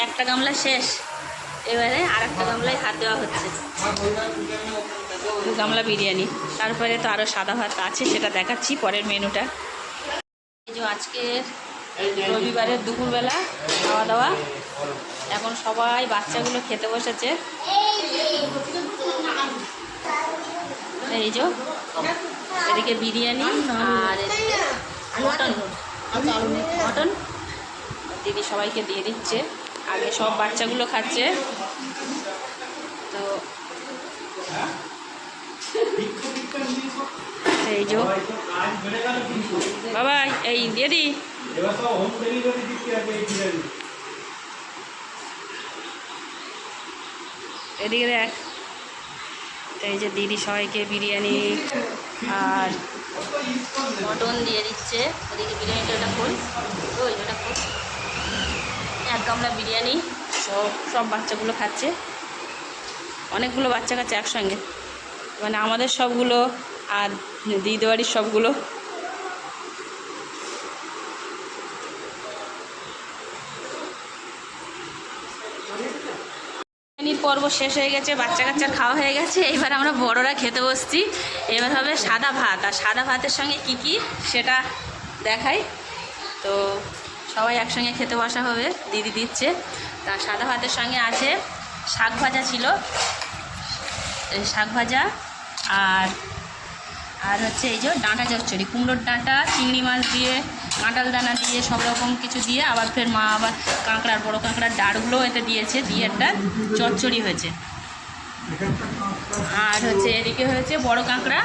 একটা গামলা শেষ, এবারে আর একটা গামলায় হাত দেওয়া হচ্ছে। 2 গামলা বিরিয়ানি, তারপরে তো আরও সাদা ভাত আছে, সেটা দেখাচ্ছি পরের মেনুটা। এই যে আজকে রবিবারের দুপুরবেলা খাওয়া দাওয়া, এখন সবাই বাচ্চাগুলো খেতে বসেছে। এই যে এদিকে বিরিয়ানি আর এদিকে মটন মটন দিদি সবাইকে দিয়ে দিচ্ছে। আগে সব বাচ্চাগুলো খাচ্ছে। তো এই যে বাবা এই দিয়ে দি, এদিকে দেখ। এই যে দিদি সবাইকে বিরিয়ানি আর মটন দিয়ে দিচ্ছে। ওদিকে বিরিয়ানিটা ওটা খোল, ওই ওটা খোল। 1 গামলা বিরিয়ানি সব বাচ্চাগুলো খাচ্ছে। অনেকগুলো বাচ্চা খাচ্ছে একসঙ্গে, মানে আমাদের সবগুলো আর দিদি বাড়ির সবগুলো। বিরিয়ানির পর্ব শেষ হয়ে গেছে, বাচ্চা কাচ্চার খাওয়া হয়ে গেছে। এইবার আমরা বড়রা খেতে বসছি। এবার হবে সাদা ভাত, আর সাদা ভাতের সঙ্গে কি কি সেটা দেখাই। তো সবাই একসঙ্গে খেতে বসা হবে, দিদি দিচ্ছে। তা সাদা ভাতের সঙ্গে আছে শাক ভাজা ছিল, শাক ভাজা আর হচ্ছে এই যে ডাঁটা চচ্চড়ি, কুমড়োর ডাঁটা, চিংড়ি মাছ দিয়ে, কাঁঠাল দানা দিয়ে, সব রকম কিছু দিয়ে, আবার ফের মা আবার কাঁকড়ার, বড়ো কাঁকড়ার ডাঁড়গুলো এতে দিয়েছে, দিয়ে একটা চচ্চড়ি হয়েছে। আর হচ্ছে এদিকে হয়েছে বড় কাঁকড়া,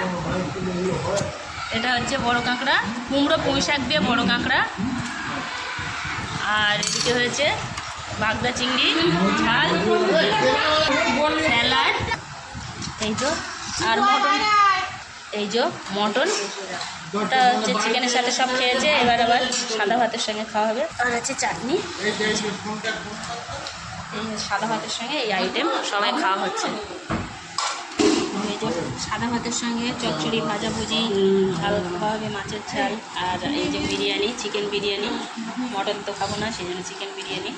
এটা হচ্ছে বড় কাঁকড়া, কুমড়ো পুঁই শাক দিয়ে বড় কাঁকড়া। আর এদিকে হয়েছে বাগদা চিংড়ি ঝাল, স্যালাড, এই যে আর মটন, এই যে মটন, ওটা হচ্ছে চিকেনের সাথে সব খেয়েছে। এবার আবার সাদা ভাতের সঙ্গে খাওয়া হবে। আর হচ্ছে চাটনি। এই সাদা ভাতের সঙ্গে এই আইটেম সবাই খাওয়া হচ্ছে। এই যে সাদা ভাতের সঙ্গে চচ্চড়ি, ভাজাভুজি, ঝাল খাওয়া হবে, মাছের ঝাল। আর এই যে বিরিয়ানি, চিকেন বিরিয়ানি, মটন তো খাবো না, সেই জন্য চিকেন বিরিয়ানি।